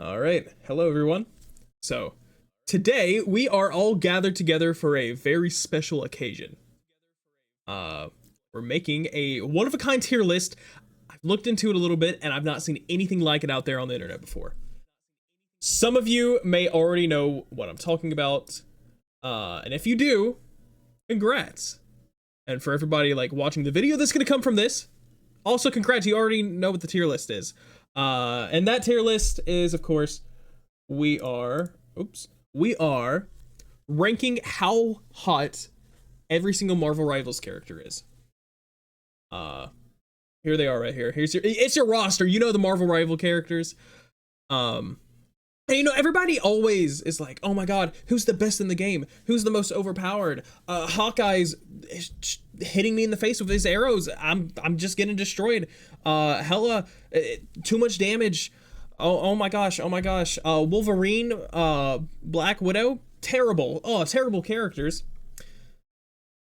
All right. Hello, everyone. So, today we are all gathered together for a very special occasion. Uh, we're making a one of a kind tier list. I've looked into it a little bit and I've not seen anything like it out there on the internet before. Some of you may already know what I'm talking about. And if you do, congrats. And for everybody like watching the video that's going to come from this, also congrats, you already know what the tier list is. And that tier list is, of course, we are ranking how hot every single Marvel Rivals character is. Here they are right here. It's your roster. You know the Marvel Rival characters. And everybody always is like, oh my god, who's the best in the game? Who's the most overpowered? Hawkeye's hitting me in the face with his arrows. I'm just getting destroyed. Hella, too much damage. Oh my gosh. Wolverine, Black Widow, terrible. Oh, terrible characters.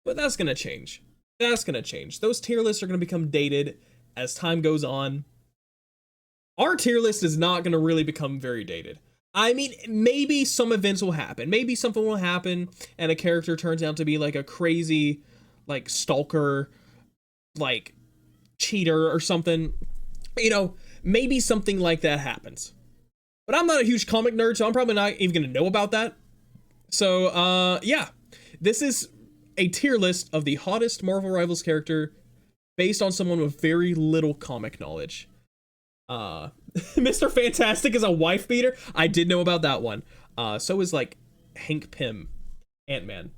But that's gonna change. Those tier lists are gonna become dated as time goes on. Our tier list is not gonna really become very dated. I mean, maybe some events will happen. Maybe something will happen and a character turns out to be like a crazy, like, stalker, like, cheater or something. Maybe something like that happens. But I'm not a huge comic nerd, so I'm probably not even gonna know about that. So, yeah. This is a tier list of the hottest Marvel Rivals character based on someone with very little comic knowledge. Mr. Fantastic is a wife beater. I did know about that one. So is like Hank Pym, Ant-Man.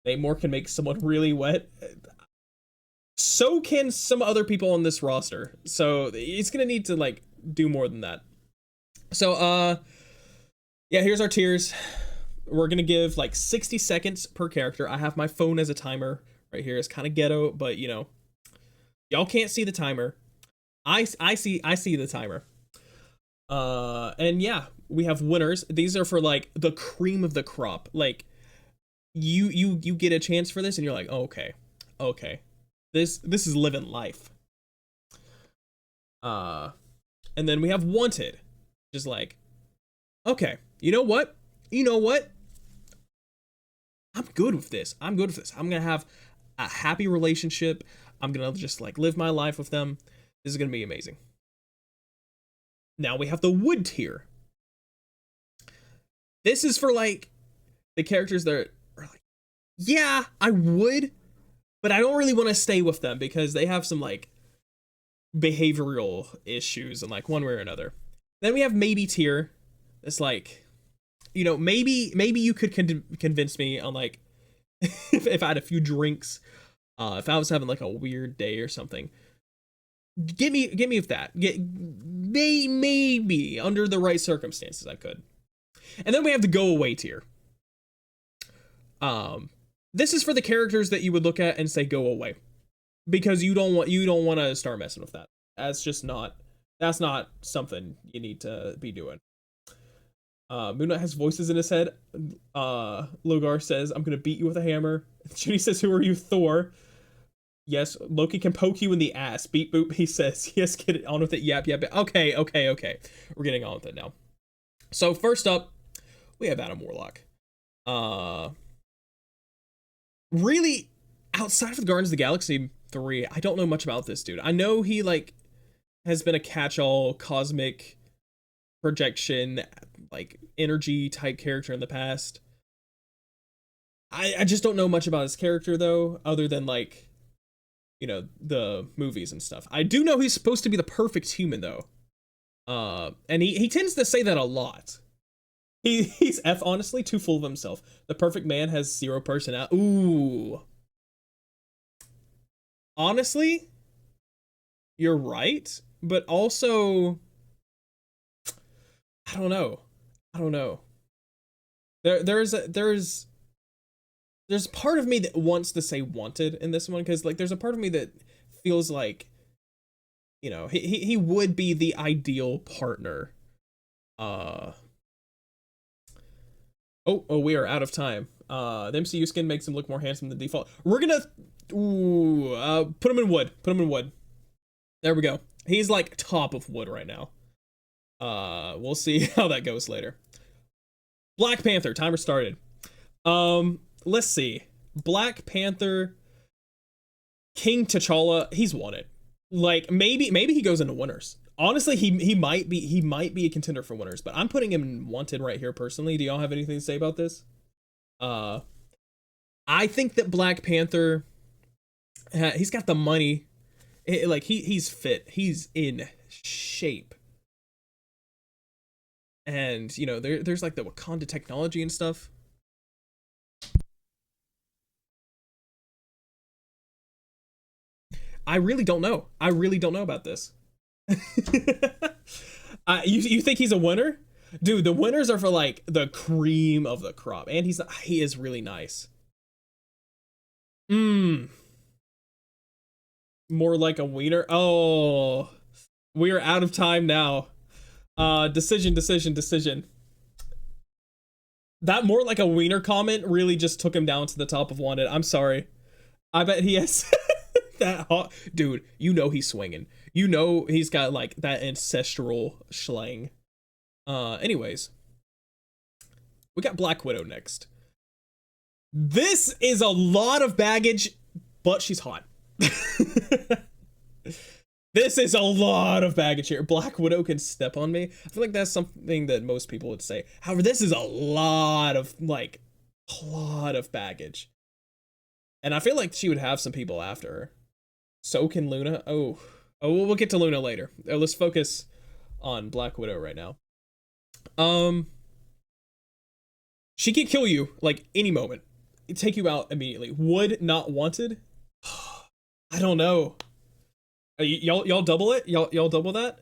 Namor can make someone really wet. So can some other people on this roster. So he's gonna need to like do more than that. So yeah, here's our tiers. We're gonna give like 60 seconds per character. I have my phone as a timer right here. It's kind of ghetto, but y'all can't see the timer. I see the timer. And yeah, we have winners. These are for like the cream of the crop. Like you get a chance for this and you're like, oh, okay. This is living life. And then we have wanted. Just like, okay, you know what? I'm good with this. I'm gonna have a happy relationship. I'm gonna just like live my life with them. This is going to be amazing. Now we have the wood tier. This is for like the characters that are like, yeah, I would, but I don't really want to stay with them because they have some like behavioral issues in like one way or another. Then we have maybe tier. It's like, maybe you could convince me on like if I had a few drinks, if I was having like a weird day or something. Get me with that. Maybe under the right circumstances I could. And then we have the go away tier. This is for the characters that you would look at and say go away, because you don't want to start messing with that. That's not something you need to be doing. Moon Knight has voices in his head. Logar says, "I'm gonna beat you with a hammer." Judy says, "Who are you, Thor?" Yes, Loki can poke you in the ass. Beep boop, he says. Yes, get on with it. Yap. Okay. We're getting on with it now. So first up, we have Adam Warlock. Really, outside of the Guardians of the Galaxy 3, I don't know much about this dude. I know he like has been a catch-all cosmic projection, like energy type character in the past. I just don't know much about his character though, other than like, the movies and stuff. I do know he's supposed to be the perfect human though. And he tends to say that a lot. He's honestly too full of himself. The perfect man has zero personality. Ooh. Honestly, you're right, but also I don't know. There's part of me that wants to say wanted in this one, because like there's a part of me that feels like he would be the ideal partner. We are out of time. The MCU skin makes him look more handsome than default. We're gonna put him in wood. There we go. He's like top of wood right now. We'll see how that goes later. Black Panther, timer started. Let's see. Black Panther, King T'Challa, he's won it. Like maybe he goes into winners. Honestly, he might be a contender for winners, but I'm putting him in wanted right here personally. Do y'all have anything to say about this? I think that Black Panther, he's got the money. Like he's fit. He's in shape. And you know, there's like the Wakanda technology and stuff. I really don't know. I really don't know about this. You think he's a winner? Dude, the winners are for like the cream of the crop. And he is really nice. Mmm. More like a wiener. Oh, we are out of time now. Decision. That more like a wiener comment really just took him down to the top of wanted. I'm sorry. I bet he has that hot dude. You know he's swinging. You know he's got like that ancestral slang. Anyways, we got Black Widow next. This is a lot of baggage, but she's hot. This is a lot of baggage here. Black Widow can step on me. I feel like that's something that most people would say. However, this is a lot of baggage. And I feel like she would have some people after her. So can Luna. Oh, we'll get to Luna later. Let's focus on Black Widow right now. She could kill you like any moment. Take you out immediately. Would not wanted. I don't know. Y'all double it? Y'all double that?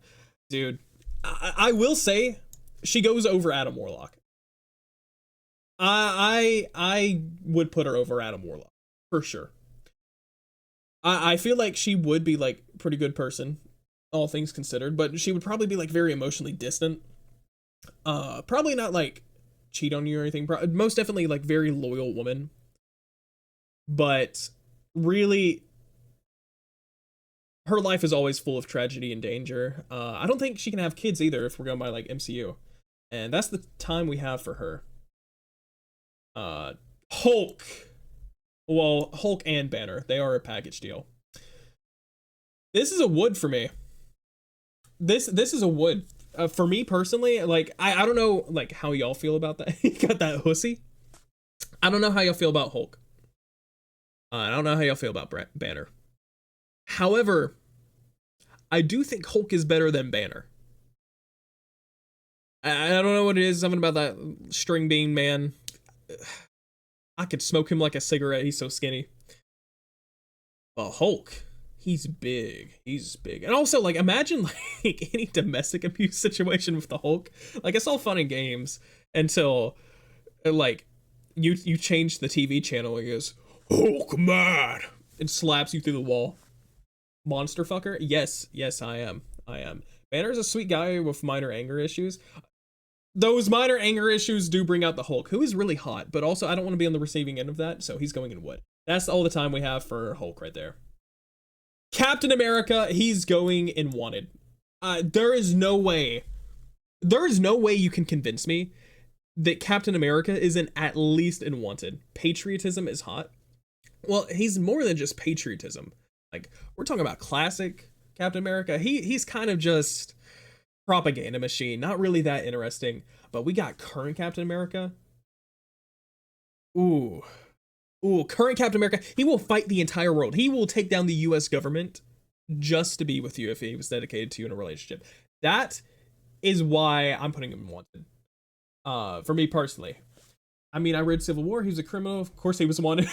Dude, I will say she goes over Adam Warlock. I would put her over Adam Warlock for sure. I feel like she would be like pretty good person, all things considered, but she would probably be like very emotionally distant. Probably not like cheat on you or anything. Most definitely like very loyal woman. But really, her life is always full of tragedy and danger. I don't think she can have kids either if we're going by like MCU. And that's the time we have for her. Hulk. Well, Hulk and Banner, they are a package deal. This is a wood for me. This is a wood. For me personally, like, I don't know like how y'all feel about that. You got that hussy. I don't know how y'all feel about Hulk. I don't know how y'all feel about Banner. However, I do think Hulk is better than Banner. I don't know what it is, something about that string bean man. I could smoke him like a cigarette, he's so skinny. But Hulk, he's big. He's big. And also, like, imagine like any domestic abuse situation with the Hulk. Like, it's all fun and games until like you change the TV channel and he goes, Hulk mad, and slaps you through the wall. Monster fucker? Yes, I am. Banner's a sweet guy with minor anger issues. Those minor anger issues do bring out the Hulk, who is really hot, but also I don't want to be on the receiving end of that, so he's going in wood. That's all the time we have for Hulk right there. Captain America, he's going in wanted. There is no way you can convince me that Captain America isn't at least in wanted. Patriotism is hot. Well, he's more than just patriotism. Like, we're talking about classic Captain America. He's kind of just propaganda machine, not really that interesting. But we got current Captain America. Ooh, current Captain America. He will fight the entire world. He will take down the US government just to be with you if he was dedicated to you in a relationship. That is why I'm putting him in wanted. For me personally. I mean, I read Civil War. He was a criminal. Of course he was wanted.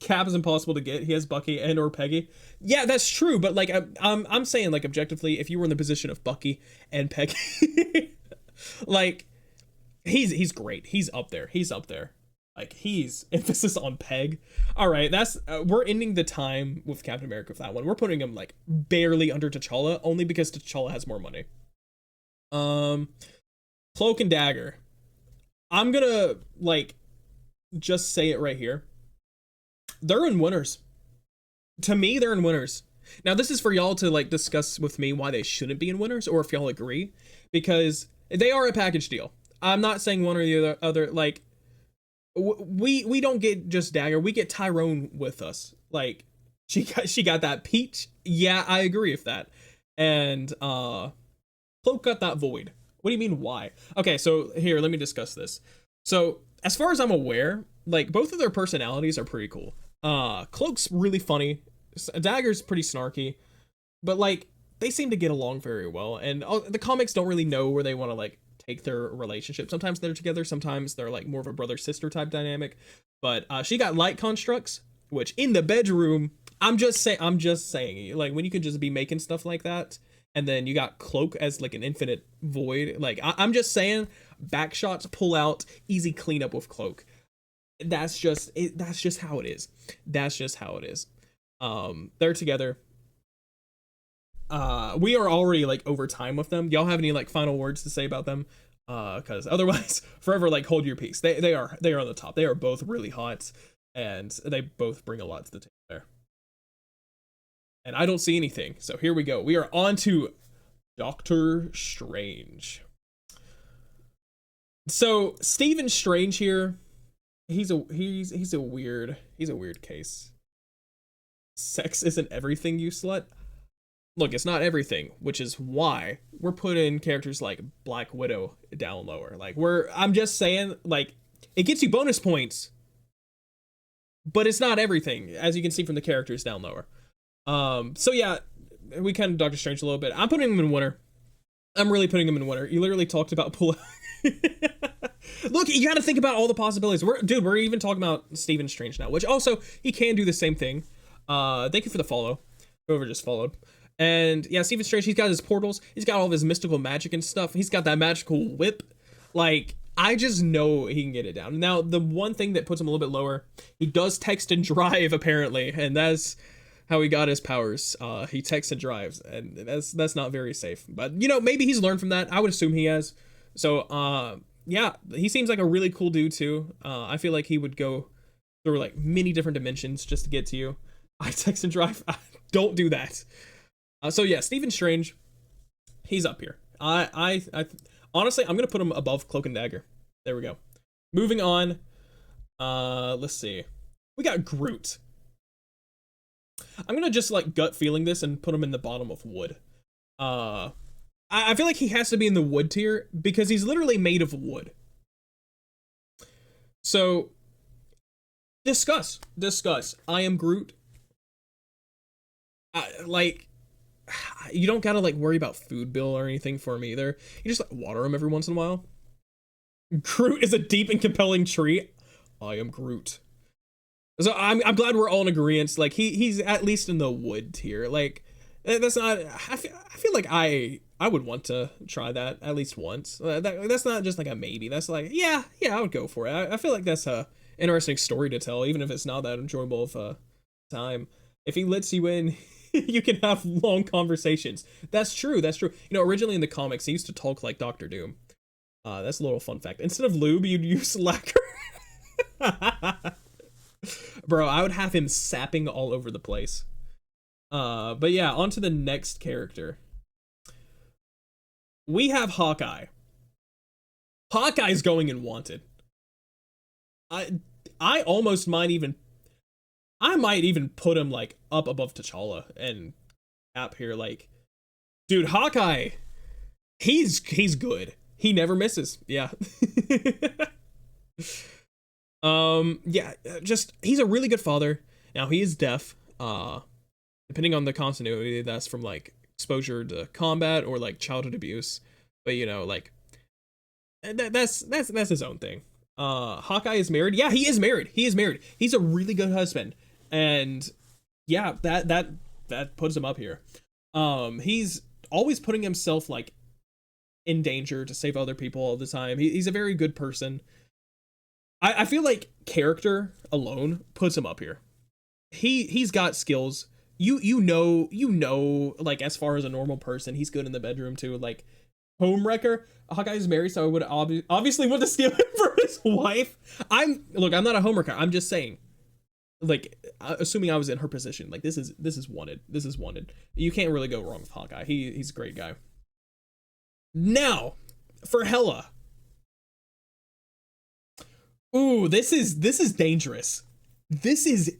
Cap is impossible to get. He has Bucky and or Peggy. Yeah, that's true. But like, I'm saying like objectively, if you were in the position of Bucky and Peggy, like, he's great. He's up there. Like, he's emphasis on Peg. All right, that's we're ending the time with Captain America with that one. We're putting him like barely under T'Challa, only because T'Challa has more money. Cloak and Dagger. I'm gonna like just say it right here. They're in winners. To me, they're in winners. Now this is for y'all to like discuss with me why they shouldn't be in winners, or if y'all agree, because they are a package deal. I'm not saying one or the other. Like we don't get just Dagger, we get Tyrone with us. Like she got that peach. Yeah, I agree with that. And Cloak got that void. What do you mean why? Okay, so here, let me discuss this. So as far as I'm aware, like both of their personalities are pretty cool. Cloak's really funny. Dagger's pretty snarky, but like they seem to get along very well. And the comics don't really know where they want to like take their relationship. Sometimes they're together, sometimes they're like more of a brother sister type dynamic. But she got light constructs, which in the bedroom, I'm just saying, like when you can just be making stuff like that, and then you got Cloak as like an infinite void. Like I'm just saying, back shots, pull out, easy cleanup with Cloak. That's just it. That's just how it is. That's just how it is. They're together. We are already like over time with them. Y'all have any like final words to say about them? Because otherwise, forever like hold your peace. They are on the top. They are both really hot, and they both bring a lot to the table there. And I don't see anything. So here we go. We are on to Doctor Strange. So Stephen Strange here, he's a weird case. Sex isn't everything, you slut. Look, it's not everything, which is why we're putting characters like Black Widow down lower. Like I'm just saying, like it gets you bonus points, but it's not everything, as you can see from the characters down lower. So yeah, we kind of Doctor Strange a little bit. I'm putting him in winner. I'm really putting him in winner. You literally talked about pull. Look, you got to think about all the possibilities. We're even talking about Stephen Strange now, which also he can do the same thing. Thank you for the follow. Whoever just followed. And yeah, Stephen Strange, he's got his portals. He's got all of his mystical magic and stuff. He's got that magical whip. Like, I just know he can get it down. Now, the one thing that puts him a little bit lower, he does text and drive apparently, and that's how he got his powers. He texts and drives, and that's not very safe. But you know, maybe he's learned from that. I would assume he has. So yeah, he seems like a really cool dude too. I feel like he would go through like many different dimensions just to get to you. I text and drive. Don't do that. So yeah, Stephen Strange, he's up here. I honestly, I'm gonna put him above Cloak and Dagger. There we go. Moving on. Let's see. We got Groot. I'm gonna just like gut feeling this and put him in the bottom of wood. I feel like he has to be in the wood tier because he's literally made of wood. So discuss. I am Groot. Like, you don't gotta like worry about food bill or anything for him either. You just like water him every once in a while. Groot is a deep and compelling tree. I am Groot. So I'm glad we're all in agreement. Like he's at least in the wood tier. Like that's not. I feel like I would want to try that at least once. That's not just like a maybe. That's like yeah, I would go for it. I feel like that's a interesting story to tell, even if it's not that enjoyable of a time. If he lets you in, you can have long conversations. That's true. You know, originally in the comics, he used to talk like Doctor Doom. That's a little fun fact. Instead of lube, you'd use lacquer. Bro, I would have him sapping all over the place. But yeah, on to the next character. We have Hawkeye. Hawkeye's going in Wanted. I almost might even put him like up above T'Challa and Cap here. Like, dude, Hawkeye, he's good. He never misses. Yeah. Yeah, just he's a really good father. Now he is deaf. Depending on the continuity, that's from like exposure to combat or like childhood abuse. But you know, like that's his own thing. Hawkeye is married. Yeah, he is married. He's a really good husband. And yeah, that puts him up here. He's always putting himself like in danger to save other people all the time. He's a very good person. I feel like character alone puts him up here. He's got skills. You know, like as far as a normal person, he's good in the bedroom too. Like homewrecker. Hawkeye's married, so I would obviously want to steal him for his wife. I'm not a homewrecker. I'm just saying, like assuming I was in her position, like this is wanted. This is wanted. You can't really go wrong with Hawkeye. He's a great guy. Now, for Hela. Ooh, this is dangerous. This is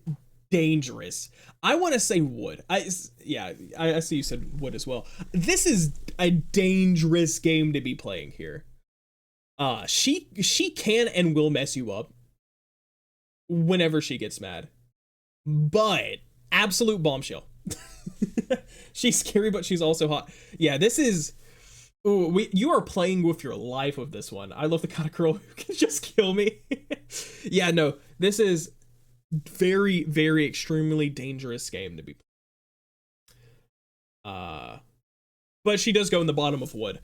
dangerous. I want to say wood. I see you said wood as well. This is a dangerous game to be playing here. She can and will mess you up whenever she gets mad. But absolute bombshell. She's scary, but she's also hot. Yeah, this is. Ooh, you are playing with your life with this one. I love the kind of girl who can just kill me. Yeah, no, this is very, very extremely dangerous game to be. But she does go in the bottom of wood.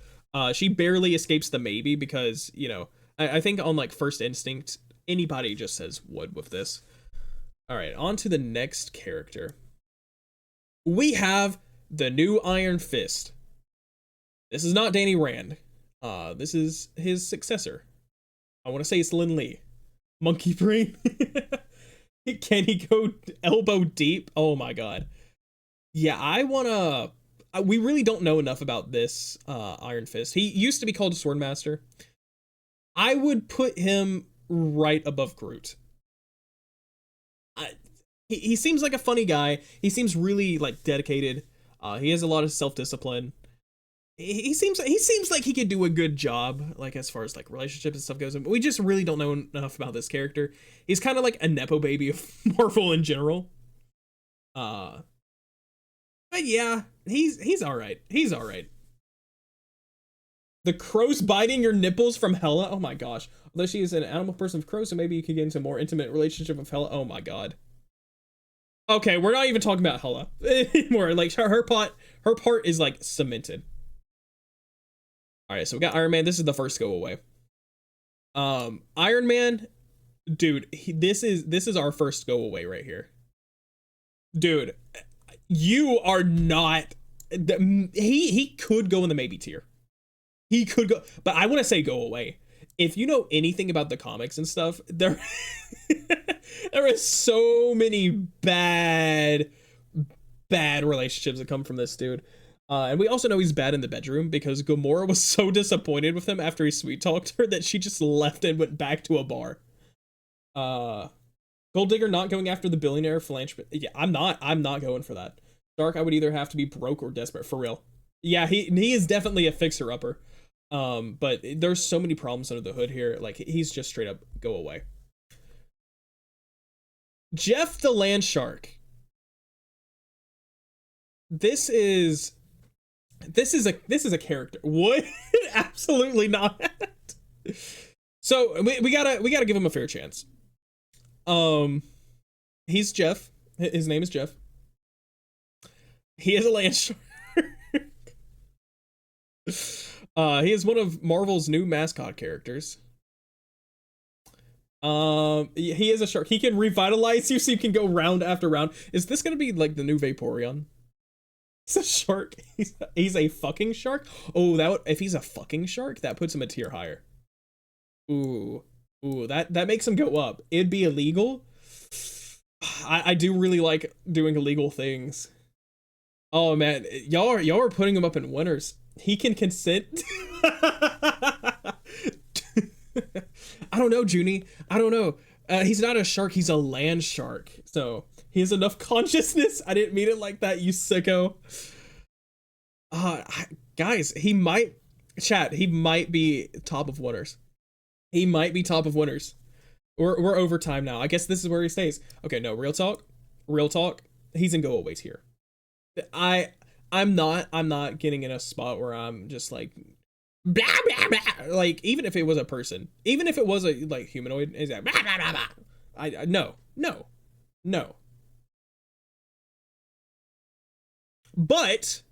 She barely escapes the maybe because, you know, I think on like first instinct, anybody just says wood with this. All right, on to the next character. We have the new Iron Fist. This is not Danny Rand. This is his successor. I want to say it's Lin Lee. Monkey brain. Can he go elbow deep? Oh my god. Yeah, we really don't know enough about this Iron Fist. He used to be called a Swordmaster. I would put him right above Groot. He seems like a funny guy. He seems really like dedicated. He has a lot of self-discipline. He seems like he could do a good job, like as far as like relationships and stuff goes. But we just really don't know enough about this character. He's kind of like a nepo baby of Marvel in general. But yeah, he's all right. He's all right. The crows biting your nipples from Hela. Oh my gosh. Although she is an animal person of crows, so maybe you could get into a more intimate relationship with Hela. Oh my god. Okay, we're not even talking about Hela anymore. Like her part is like cemented. All right, so we got Iron Man. This is the first go away. Iron Man, dude, this is our first go away right here. Dude, you are not. He could go in the maybe tier. He could go, but I want to say go away. If you know anything about the comics and stuff, there are so many bad relationships that come from this dude. And we also know he's bad in the bedroom because Gamora was so disappointed with him after he sweet talked her that she just left and went back to a bar. Gold Digger not going after the billionaire philanthropist. Yeah, I'm not going for that. Stark, I would either have to be broke or desperate for real. Yeah, he is definitely a fixer upper. But there's so many problems under the hood here. Like he's just straight up go away. Jeff the Land Shark. This is a character. What? Absolutely not. So we gotta give him a fair chance. He's Jeff. His name is Jeff. He is a land shark. He is one of Marvel's new mascot characters. He is a shark. He can revitalize you so you can go round after round. Is this gonna be like the new Vaporeon? He's a shark. He's a fucking shark. Oh, if he's a fucking shark, that puts him a tier higher. Ooh, that makes him go up. It'd be illegal. I do really like doing illegal things. Oh man, y'all are putting him up in winners. He can consent. I don't know, Junie. I don't know. He's not a shark. He's a land shark. So he has enough consciousness. I didn't mean it like that, you sicko. Guys, he might be top of winners. He might be top of winners. We're over time now. I guess this is where he stays. Okay, no, real talk. He's in go aways here. I'm not getting in a spot where I'm just like blah blah blah. Like even if it was a person, even if it was a like humanoid, is that blah blah blah blah. No. But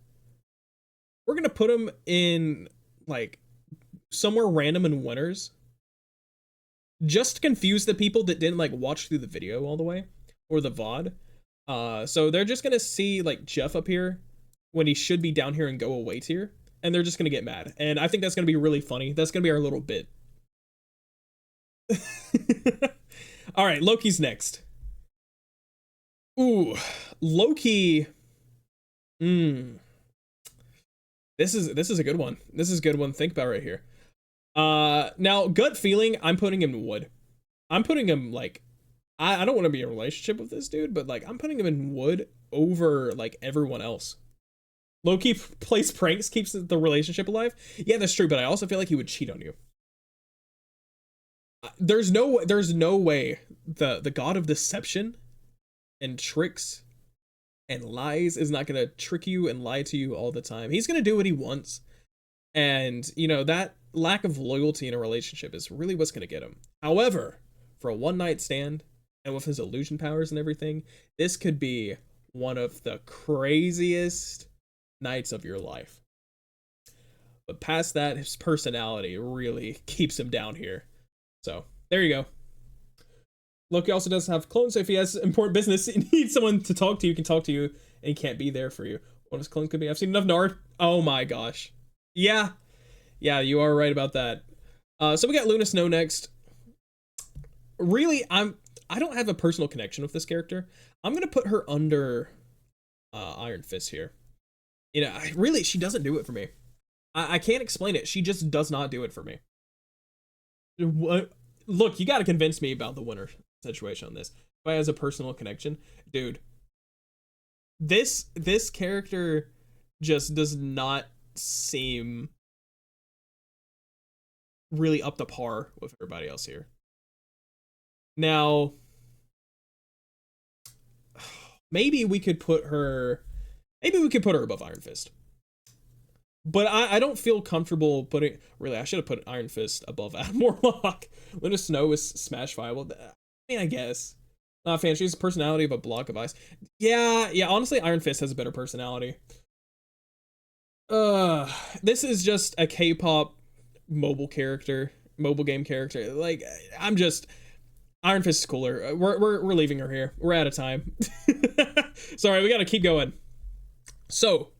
we're gonna put him in like somewhere random in winners, just to confuse the people that didn't like watch through the video all the way or the VOD. So they're just gonna see like Jeff up here when he should be down here and go away tier, and they're just gonna get mad. And I think that's gonna be really funny. That's gonna be our little bit. All right, Loki's next. Ooh, Loki. Mm, this is a good one. This is a good one to think about right here. Now gut feeling, I'm putting him in wood. I'm putting him like I don't want to be in a relationship with this dude, but like I'm putting him in wood over like everyone else. Loki plays pranks, keeps the relationship alive. Yeah, that's true, but I also feel like he would cheat on you. There's no way the god of deception and tricks and lies is not gonna trick you and lie to you all the time. He's gonna do what he wants, and you know that lack of loyalty in a relationship is really what's gonna get him. However, for a one night stand and with his illusion powers and everything, this could be one of the craziest nights of your life. But past that, his personality really keeps him down here. So there you go. Loki also does have clones, so if he has important business and needs someone to talk to, you can talk to you, and he can't be there for you. One of his clones could be. I've seen enough Nard. Oh my gosh. Yeah. Yeah, you are right about that. So we got Luna Snow next. Really, I don't have a personal connection with this character. I'm gonna put her under Iron Fist here. You know, she doesn't do it for me. I can't explain it. She just does not do it for me. What? Look, you got to convince me about the winner situation on this. If I has a personal connection, dude, this character just does not seem really up to par with everybody else here. Now, maybe we could put her above Iron Fist. But I don't feel comfortable putting. Really, I should have put Iron Fist above Adam Warlock. Luna Snow is smash viable. I mean, I guess. Not a fan. She has a personality of a block of ice. Yeah. Honestly, Iron Fist has a better personality. This is just a K-pop mobile game character. Like, I'm just. Iron Fist is cooler. We're leaving her here. We're out of time. Sorry, we gotta keep going. So.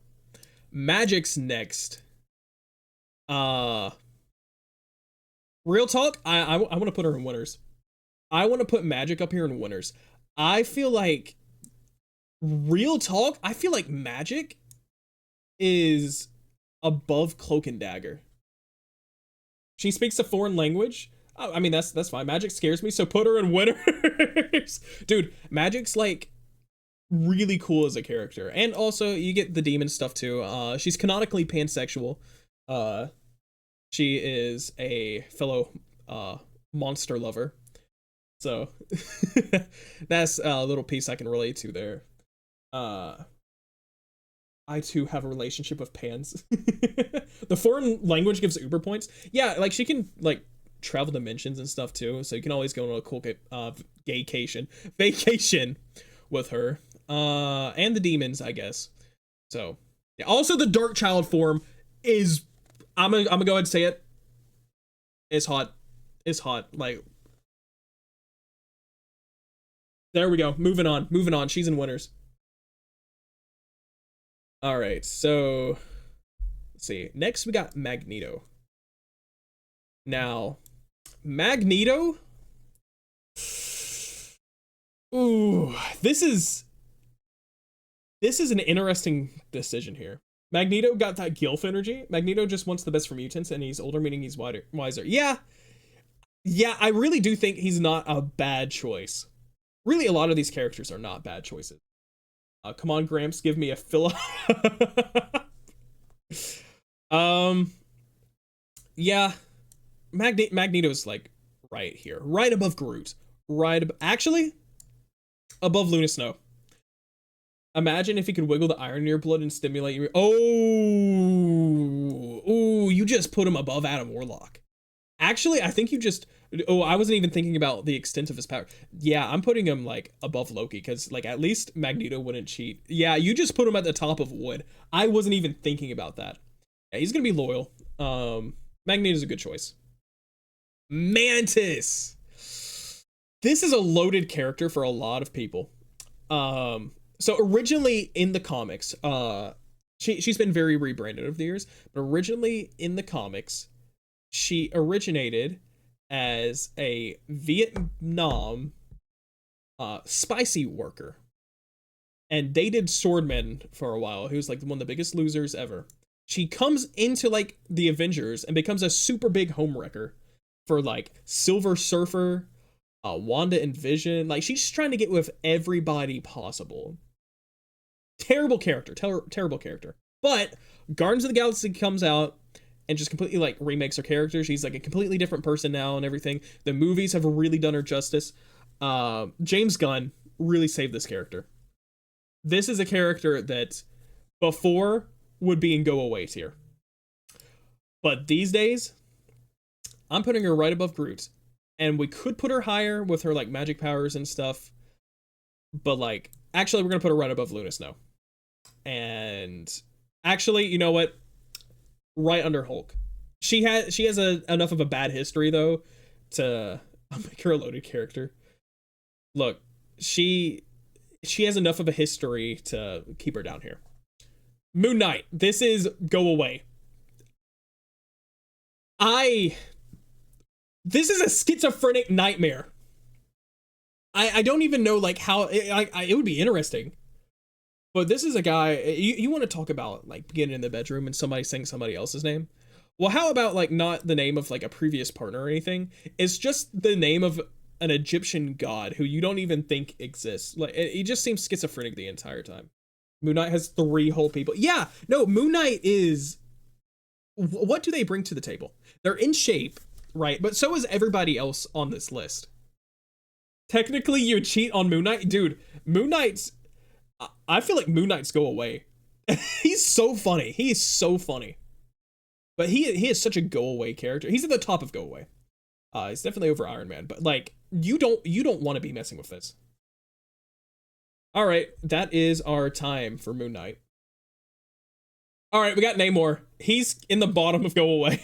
Magic's next. Real talk, I want to put her in winners. I want to put Magic up here in winners. I feel like real talk, I feel like Magic is above Cloak and Dagger. She speaks a foreign language. I mean, that's fine. Magic scares me, so put her in winners. Dude, Magic's like really cool as a character, and also you get the demon stuff too. She's canonically pansexual. She is a fellow monster lover, so that's a little piece I can relate to there. I too have a relationship with pans. The foreign language gives uber points. Yeah, like she can like travel dimensions and stuff too, so you can always go on a cool vacation with her. And the demons, I guess. So, yeah. Also, the Dark Child form is, I'm gonna go ahead and say it. It's hot. It's hot. Like, there we go. Moving on. She's in winners. All right. So, let's see. Next, we got Magneto. Now, Magneto. Ooh, this is an interesting decision here. Magneto got that Gilf energy. Magneto just wants the best for mutants, and he's older, meaning he's wiser. Yeah, I really do think he's not a bad choice. Really, a lot of these characters are not bad choices. Come on, Gramps, give me a fill. Yeah, Magneto's like right here, right above Groot, actually above Luna Snow. Imagine if he could wiggle the iron in your blood and stimulate your. Oh, you just put him above Adam Warlock. Actually, I think you just. Oh, I wasn't even thinking about the extent of his power. Yeah, I'm putting him like above Loki because like at least Magneto wouldn't cheat. Yeah, you just put him at the top of wood. I wasn't even thinking about that. Yeah, he's gonna be loyal. Magneto's a good choice. Mantis. This is a loaded character for a lot of people. So originally in the comics, she's been very rebranded over the years, but originally in the comics, she originated as a Vietnam spicy worker. and dated Swordman for a while, who's like one of the biggest losers ever. She comes into like the Avengers and becomes a super big homewrecker for like Silver Surfer, Wanda and Vision. Like she's just trying to get with everybody possible. Terrible character, terrible character. But Guardians of the Galaxy comes out and just completely like remakes her character. She's like a completely different person now and everything. The movies have really done her justice. James Gunn really saved this character. This is a character that before would be in go away tier. But these days, I'm putting her right above Groot. And we could put her higher with her like magic powers and stuff. But like, actually, we're going to put her right above Luna Snow. And actually, you know what? Right under Hulk. She has enough of a bad history though to make her a loaded character. Look, she has enough of a history to keep her down here. Moon Knight. This is go away. This is a schizophrenic nightmare. I don't even know like how it would be interesting. But this is a guy, you want to talk about like getting in the bedroom and somebody saying somebody else's name? Well, how about like not the name of like a previous partner or anything? It's just the name of an Egyptian god who you don't even think exists. Like he just seems schizophrenic the entire time. Moon Knight has 3 whole people. Yeah, no, Moon Knight is... What do they bring to the table? They're in shape, right? But so is everybody else on this list. Technically, you cheat on Moon Knight? Dude, Moon Knight's... I feel like Moon Knight's go away. He's so funny. He is so funny. But he is such a go away character. He's at the top of go away. He's definitely over Iron Man. But like, you don't want to be messing with this. All right, that is our time for Moon Knight. All right, we got Namor. He's in the bottom of go away.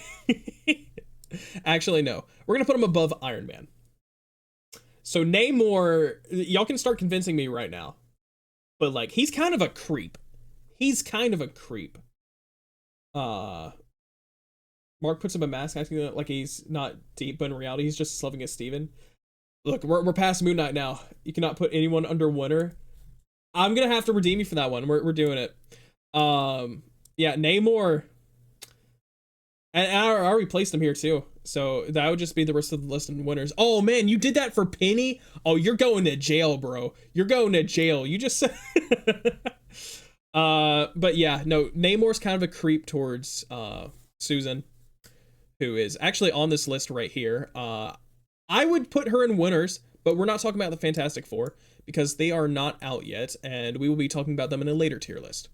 Actually, no. We're going to put him above Iron Man. So Namor, y'all can start convincing me right now. But like, he's kind of a creep. He's kind of a creep. Mark puts him a mask acting like he's not deep, but in reality, he's just loving as Steven. Look, we're past Moon Knight now. You cannot put anyone under Winter. I'm gonna have to redeem you for that one. We're doing it. Yeah, Namor. And I already placed him here too. So that would just be the rest of the list of winners. Oh man, you did that for Penny? Oh, you're going to jail, bro. You're going to jail. You just said but yeah, no, Namor's kind of a creep towards Susan, who is actually on this list right here. I would put her in winners, but we're not talking about the Fantastic Four because they are not out yet, and we will be talking about them in a later tier list.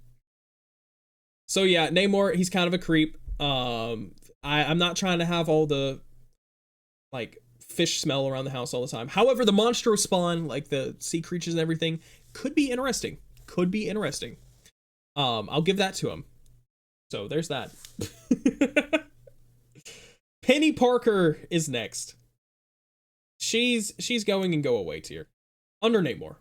So yeah, Namor, he's kind of a creep. I'm not trying to have all the like fish smell around the house all the time. However, the monster spawn, like the sea creatures and everything, could be interesting. Could be interesting. I'll give that to him. So there's that. Penny Parker is next. She's going and go away tier. Under Namor.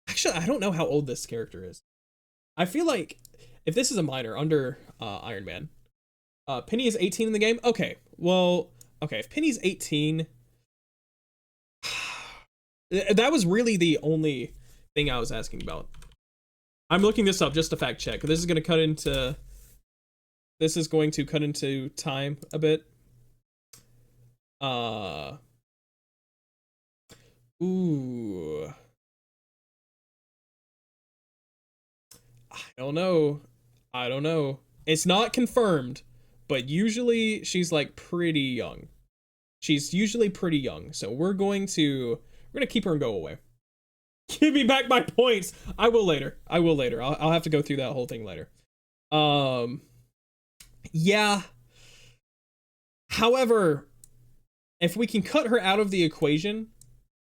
Actually, I don't know how old this character is. I feel like if this is a minor under Iron Man, Penny is 18 in the game. Okay, well, okay, if Penny's 18, that was really the only thing I was asking about. I'm looking this up just to fact check. This is going to cut into time a bit. Ooh. I don't know. It's not confirmed, but usually she's like pretty young. She's usually pretty young. So we're going to keep her and go away. Give me back my points. I will later. I'll have to go through that whole thing later. Yeah. However, if we can cut her out of the equation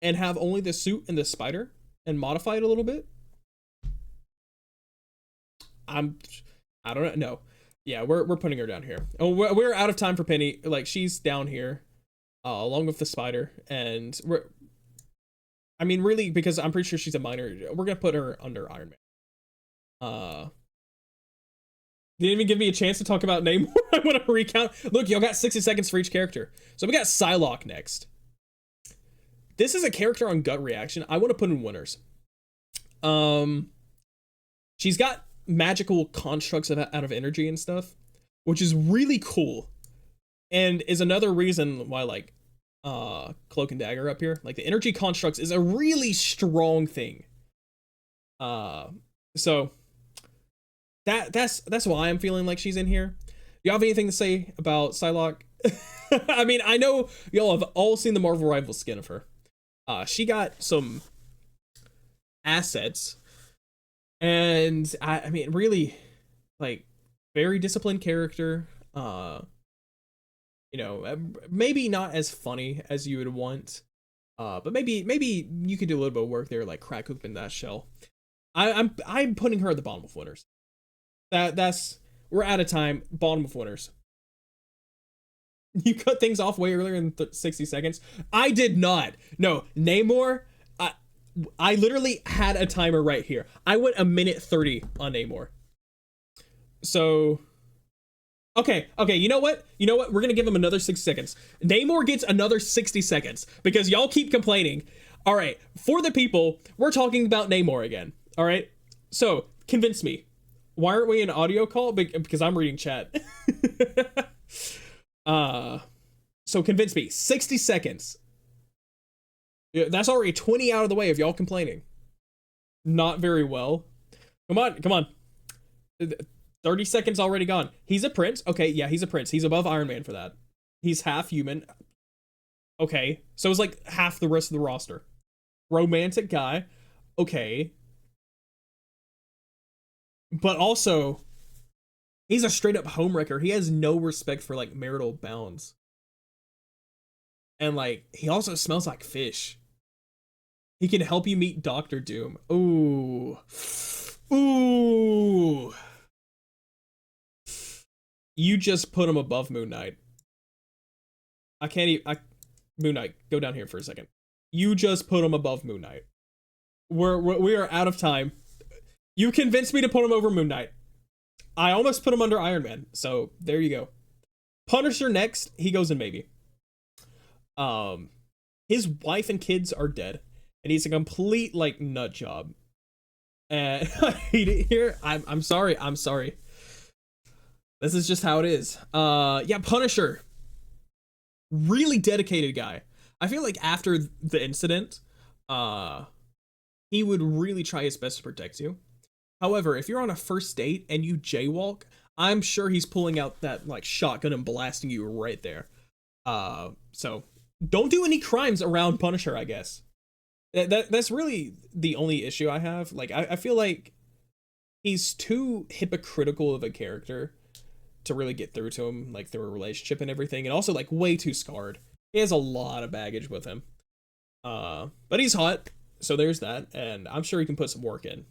and have only the suit and the spider and modify it a little bit, I don't know. No. Yeah, we're putting her down here. Oh, we're out of time for Penny. Like, she's down here, along with the spider, and really, because I'm pretty sure she's a minor, we're gonna put her under Iron Man. Didn't even give me a chance to talk about Namor. I want to recount. Look, y'all got 60 seconds for each character. So we got Psylocke next. This is a character on gut reaction. I want to put in winners. Um, she's got magical constructs out of energy and stuff, which is really cool, and is another reason why like Cloak and Dagger up here, like the energy constructs is a really strong thing. So that's why I'm feeling like she's in here. Do you have anything to say about Psylocke? I mean, I know y'all have all seen the Marvel Rivals skin of her. She got some assets, and I mean, really, like, very disciplined character. You know, maybe not as funny as you would want, but maybe you could do a little bit of work there, like crack open that shell. I'm putting her at the bottom of winners. That's we're out of time. Bottom of winners. You cut things off way earlier than 60 seconds. I did not. No, Namor. I literally had a timer right here. I went a minute 30 on Namor. So, okay. You know what? We're gonna give him another 6 seconds. Namor gets another 60 seconds because y'all keep complaining. All right, for the people, we're talking about Namor again. All right, so convince me. Why aren't we in audio call? Because I'm reading chat. So convince me. 60 seconds. That's already 20 out of the way of y'all complaining. Not very well. Come on. 30 seconds already gone. He's a prince. Okay, yeah, he's a prince. He's above Iron Man for that. He's half human. Okay, so it's like half the rest of the roster. Romantic guy. Okay. But also, he's a straight up homewrecker. He has no respect for like marital bounds. And like, he also smells like fish. He can help you meet Doctor Doom. Ooh. You just put him above Moon Knight. I can't even. Moon Knight, go down here for a second. You just put him above Moon Knight. We are out of time. You convinced me to put him over Moon Knight. I almost put him under Iron Man. So there you go. Punisher next. He goes in maybe. His wife and kids are dead, and he's a complete like nut job. And I hate it here. I'm sorry. This is just how it is. Yeah, Punisher. Really dedicated guy. I feel like after the incident, he would really try his best to protect you. However, if you're on a first date and you jaywalk, I'm sure he's pulling out that like shotgun and blasting you right there. So don't do any crimes around Punisher, I guess. That's really the only issue I have. Like, I feel like he's too hypocritical of a character to really get through to him, like through a relationship and everything, and also like way too scarred. He has a lot of baggage with him. But he's hot, so there's that, and I'm sure he can put some work in.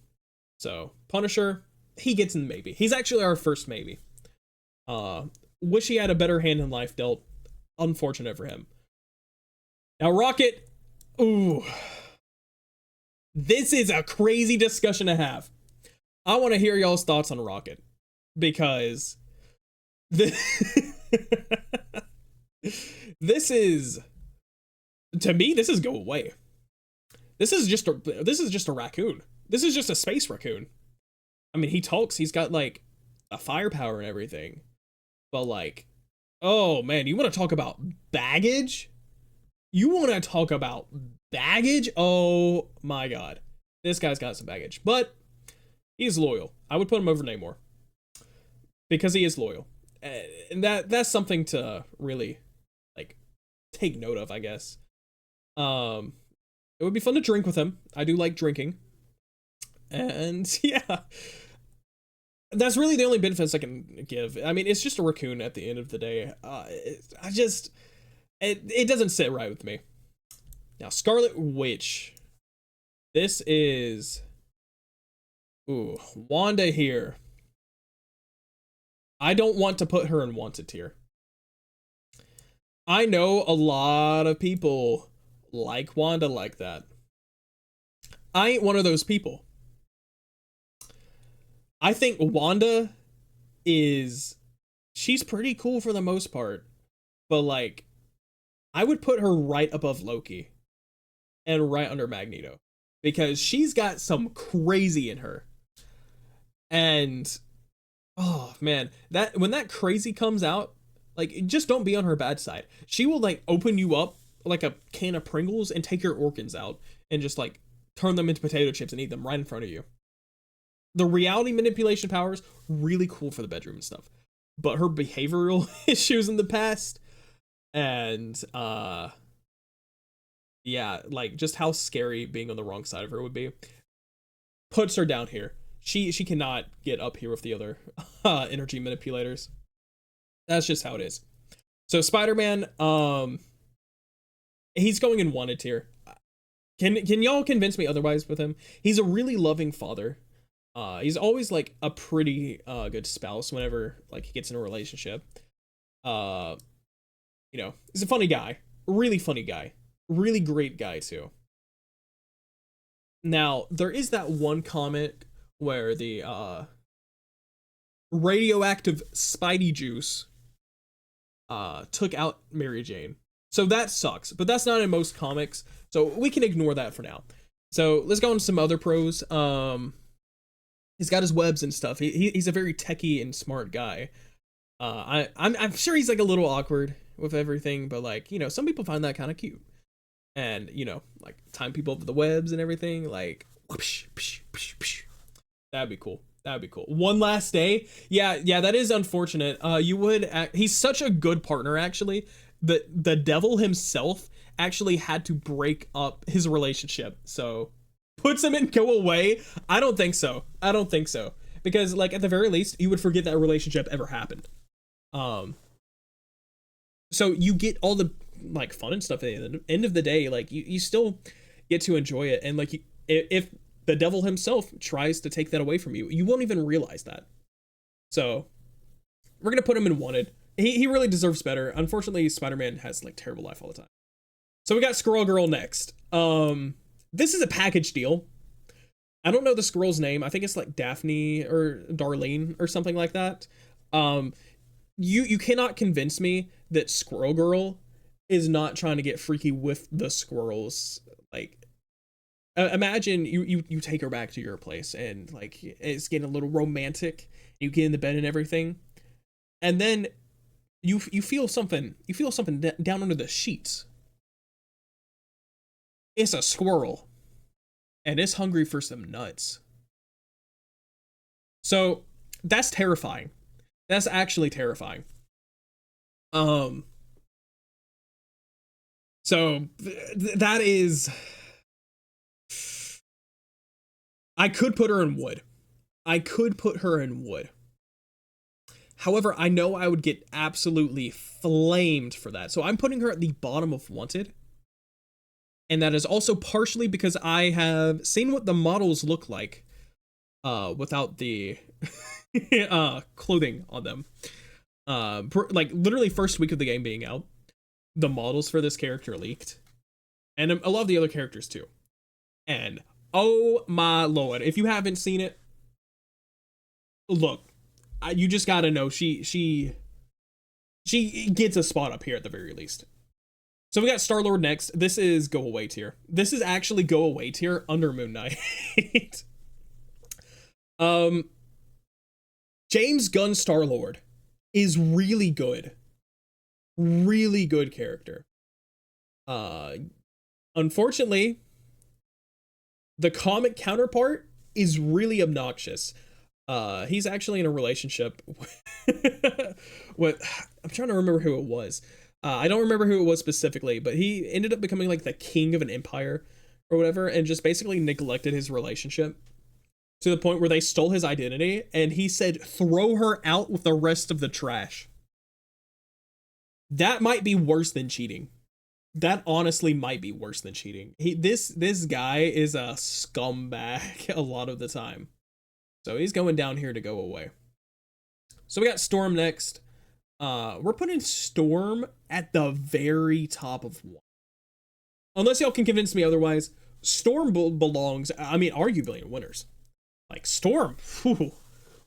So Punisher, he gets in maybe. He's actually our first maybe. Wish he had a better hand in life dealt. Unfortunate for him. Now Rocket, ooh. This is a crazy discussion to have. I want to hear y'all's thoughts on Rocket. Because this is, to me, this is go away. This is just a raccoon. This is just a space raccoon. I mean, he talks, he's got like a firepower and everything. But like, oh man, you want to talk about baggage? Oh my god. This guy's got some baggage. But he's loyal. I would put him over Namor. Because he is loyal. And that's something to really like take note of, I guess. It would be fun to drink with him. I do like drinking. And yeah. That's really the only benefits I can give. I mean, it's just a raccoon at the end of the day. It doesn't sit right with me. Now, Scarlet Witch. This is... Ooh, Wanda here. I don't want to put her in wanted tier. I know a lot of people like Wanda like that. I ain't one of those people. I think Wanda is... She's pretty cool for the most part. But like, I would put her right above Loki. and right under Magneto, because she's got some crazy in her. And oh man, that when that crazy comes out, like just don't be on her bad side. She will like open you up like a can of Pringles and take your organs out and just like turn them into potato chips and eat them right in front of you. The reality manipulation powers really cool for the bedroom and stuff. But her behavioral issues in the past and yeah, like just how scary being on the wrong side of her would be puts her down here. She cannot get up here with the other energy manipulators. That's just how it is. So Spider-Man, he's going in wanted tier. Can y'all convince me otherwise with him? He's a really loving father. He's always like a pretty good spouse whenever like he gets in a relationship. You know, he's a funny guy, really funny guy, really great guy too. Now there is that one comic where the radioactive Spidey juice took out Mary Jane. So that sucks, but that's not in most comics, so we can ignore that for now. So let's go on to some other pros. He's got his webs and stuff. He's a very techie and smart guy. I'm sure he's like a little awkward with everything, but like, you know, some people find that kind of cute. And, you know, like time people over the webs and everything, like whoosh, psh, psh, psh. That'd be cool. That'd be cool. One last day. Yeah, that is unfortunate. He's such a good partner actually. The devil himself actually had to break up his relationship. So puts him in go away. I don't think so. Because like at the very least, you would forget that relationship ever happened. So you get all the like fun and stuff at the end of the day, like you still get to enjoy it. And like if the devil himself tries to take that away from you, you won't even realize that. So we're gonna put him in wanted. He really deserves better. Unfortunately, Spider-Man has like terrible life all the time. So we got Squirrel Girl next. This is a package deal. I don't know the squirrel's name. I think it's like Daphne or Darlene or something like that. You cannot convince me that Squirrel Girl is not trying to get freaky with the squirrels. Like, imagine you take her back to your place and like it's getting a little romantic. You get in the bed and everything, and then you feel something. You feel something down under the sheets. It's a squirrel, and it's hungry for some nuts. So that's terrifying. That's actually terrifying. So that is. I could put her in wood. However, I know I would get absolutely flamed for that. So I'm putting her at the bottom of wanted. And that is also partially because I have seen what the models look like without the clothing on them. Like literally first week of the game being out, the models for this character leaked. And a lot of the other characters too. And oh my lord, if you haven't seen it, look, you just gotta know she gets a spot up here at the very least. So we got Star-Lord next. This is go away tier. This is actually go away tier under Moon Knight. James Gunn Star-Lord is really good. Really good character. Unfortunately, the comic counterpart is really obnoxious. He's actually in a relationship with I'm trying to remember who it was. I don't remember who it was specifically, but he ended up becoming like the king of an empire or whatever, and just basically neglected his relationship to the point where they stole his identity, and he said, throw her out with the rest of the trash. That might be worse than cheating. That honestly might be worse than cheating. This guy is a scumbag a lot of the time. So he's going down here to go away. So we got Storm next. We're putting Storm at the very top of one. Unless y'all can convince me otherwise, Storm belongs, I mean, arguably in winners. Like Storm, whew,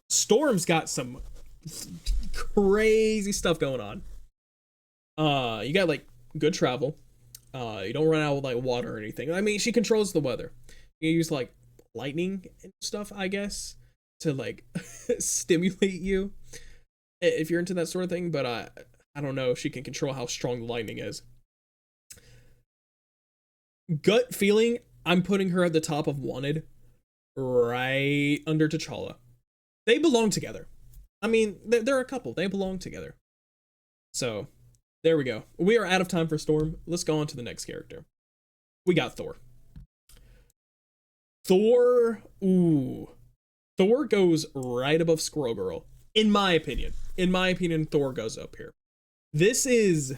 Storm's got some crazy stuff going on. You got like good travel. You don't run out of like water or anything. I mean, she controls the weather. You use like lightning and stuff, I guess, to like stimulate you if you're into that sort of thing. But I don't know if she can control how strong the lightning is. Gut feeling, I'm putting her at the top of wanted, right under T'Challa. They belong together. I mean, they're a couple. They belong together. So, there we go. We are out of time for Storm. Let's go on to the next character. We got Thor. Thor, ooh. Thor goes right above Squirrel Girl, in my opinion. In my opinion, Thor goes up here. This is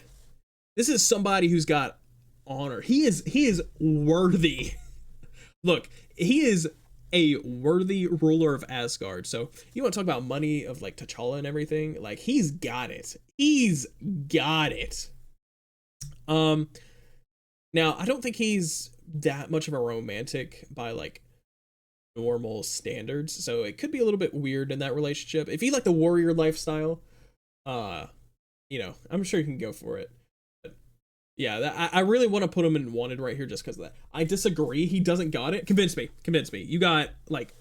somebody who's got honor. He is worthy. Look, he is a worthy ruler of Asgard. So you want to talk about money of like T'Challa and everything? Like he's got it. He's got it. Now I don't think he's that much of a romantic by like normal standards. So it could be a little bit weird in that relationship. If you like the warrior lifestyle, I'm sure you can go for it. Yeah, I really want to put him in wanted right here just because of that. I disagree. He doesn't got it. Convince me. You got like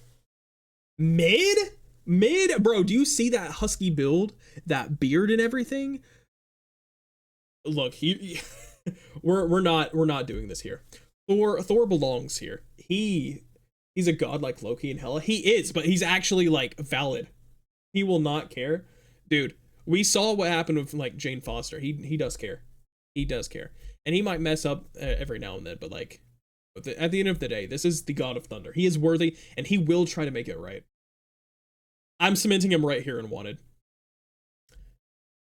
mid, bro. Do you see that husky build, that beard and everything? Look, we're not doing this here. Thor belongs here. He's a god like Loki and Hela. He is, but he's actually like valid. He will not care, dude. We saw what happened with like Jane Foster. He does care. He does care, and he might mess up every now and then, but like at the end of the day, this is the God of Thunder. He is worthy, and he will try to make it right. I'm cementing him right here in wanted.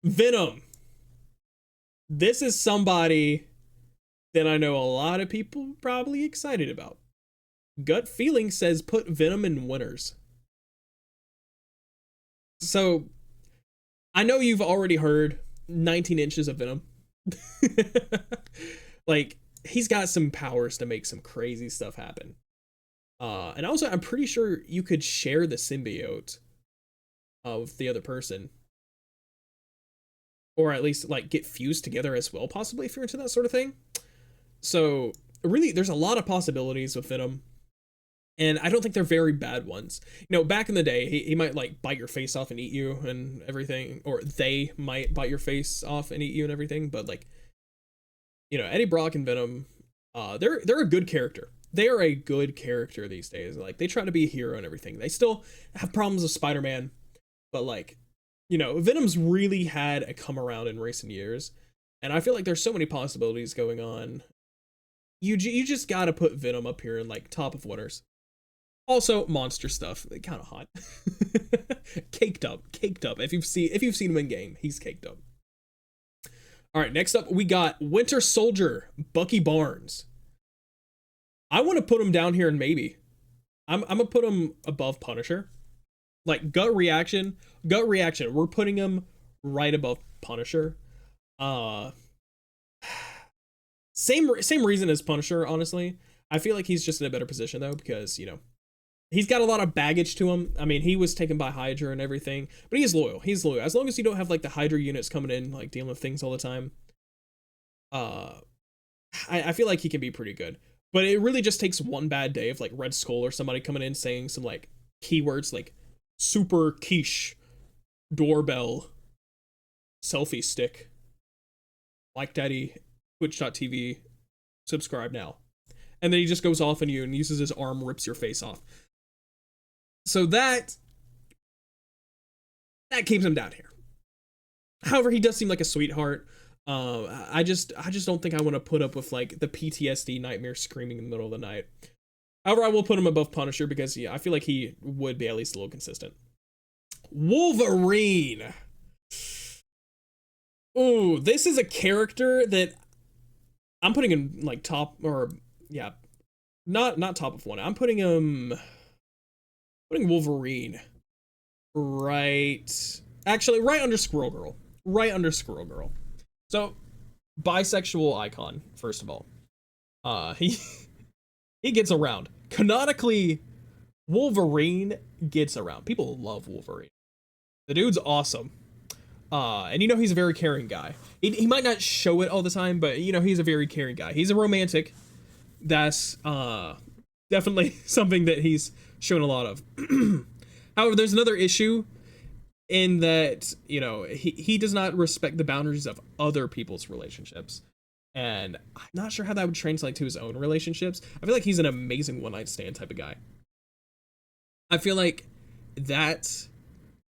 Venom. This is somebody that I know a lot of people probably excited about. Gut feeling says put Venom in winners. So I know you've already heard 19 inches of Venom. Like he's got some powers to make some crazy stuff happen. And also I'm pretty sure you could share the symbiote with the other person, or at least like get fused together as well, possibly, if you're into that sort of thing. So really there's a lot of possibilities with Venom, and I don't think they're very bad ones. Back in the day, he might like bite your face off and eat you and everything, or they might bite your face off and eat you and everything. But like, Eddie Brock and Venom, they're a good character. They are a good character these days. Like they try to be a hero and everything. They still have problems with Spider-Man, but like, Venom's really had a come around in recent years, and I feel like there's so many possibilities going on. You just gotta put Venom up here in like top of winners. Also, monster stuff, kind of hot. caked up. If you've seen him in game, he's caked up. All right, next up we got Winter Soldier, Bucky Barnes. I want to put him down here in maybe. I'm gonna put him above Punisher. Like gut reaction. We're putting him right above Punisher. Same reason as Punisher, honestly. I feel like he's just in a better position though, because he's got a lot of baggage to him. I mean, he was taken by Hydra and everything, but he is loyal. As long as you don't have like the Hydra units coming in, like dealing with things all the time. I feel like he can be pretty good, but it really just takes one bad day of like Red Skull or somebody coming in saying some like keywords like super quiche, doorbell, selfie stick, like daddy, twitch.tv, subscribe now. And then he just goes off on you and uses his arm, rips your face off. So that keeps him down here. However, he does seem like a sweetheart. I just don't think I want to put up with like the PTSD nightmare screaming in the middle of the night. However, I will put him above Punisher because I feel like he would be at least a little consistent. Wolverine. Ooh, this is a character that I'm putting in like top, or yeah, not top of one. I'm putting Wolverine right under Squirrel Girl. So, bisexual icon, first of all. He gets around. Canonically, Wolverine gets around. People love Wolverine. The dude's awesome. And you know he's a very caring guy. He might not show it all the time, but you know he's a very caring guy. He's a romantic. That's definitely something that he's shown a lot of. However, there's another issue in that, you know, he does not respect the boundaries of other people's relationships. And I'm not sure how that would translate to his own relationships. I feel like he's an amazing one-night stand type of guy. I feel like that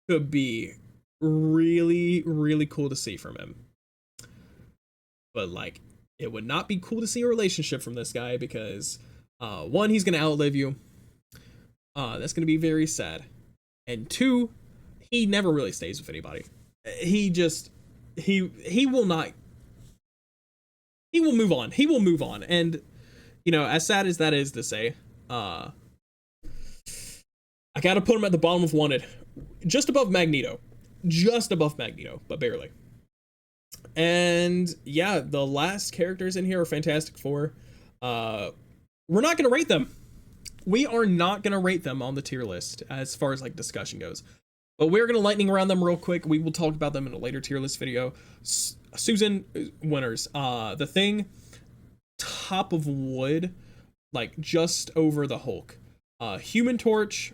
could be really, really cool to see from him. But, like, it would not be cool to see a relationship from this guy because, one, he's going to outlive you. That's going to be very sad. And two, he never really stays with anybody. He will not. He will move on. He will move on. And, you know, as sad as that is to say, I gotta put him at the bottom of wanted. Just above Magneto. Just above Magneto, but barely. And yeah, the last characters in here are Fantastic Four. We're not gonna rate them. We are not gonna rate them on the tier list as far as like discussion goes. But we're gonna lightning around them real quick. We will talk about them in a later tier list video. Susan winners. The Thing, top of wood, like just over the Hulk. Human Torch,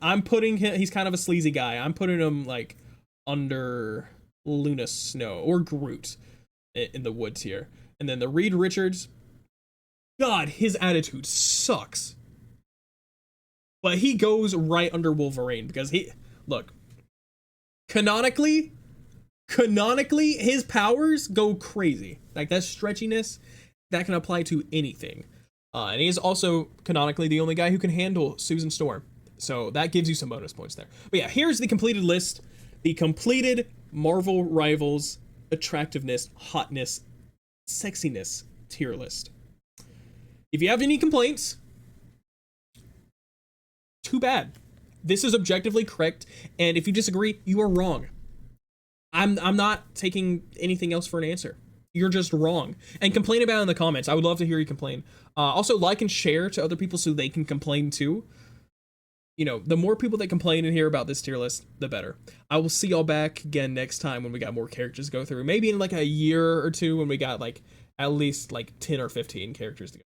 I'm putting him, he's kind of a sleazy guy. I'm putting him like under Luna Snow or Groot in the woods here. And then the Reed Richards, God, his attitude sucks. But he goes right under Wolverine because look, canonically, his powers go crazy. Like that stretchiness, that can apply to anything. And he is also canonically the only guy who can handle Susan Storm. So that gives you some bonus points there. But yeah, here's the completed list. The completed Marvel Rivals attractiveness, hotness, sexiness tier list. If you have any complaints, too bad. This is objectively correct, and if you disagree, you are wrong. I'm not taking anything else for an answer. You're just wrong. And complain about it in the comments. I would love to hear you complain. Also, like and share to other people so they can complain too. You know, the more people that complain and hear about this tier list, the better. I will see y'all back again next time when we got more characters to go through. Maybe in like a year or two when we got like at least like 10 or 15 characters to go.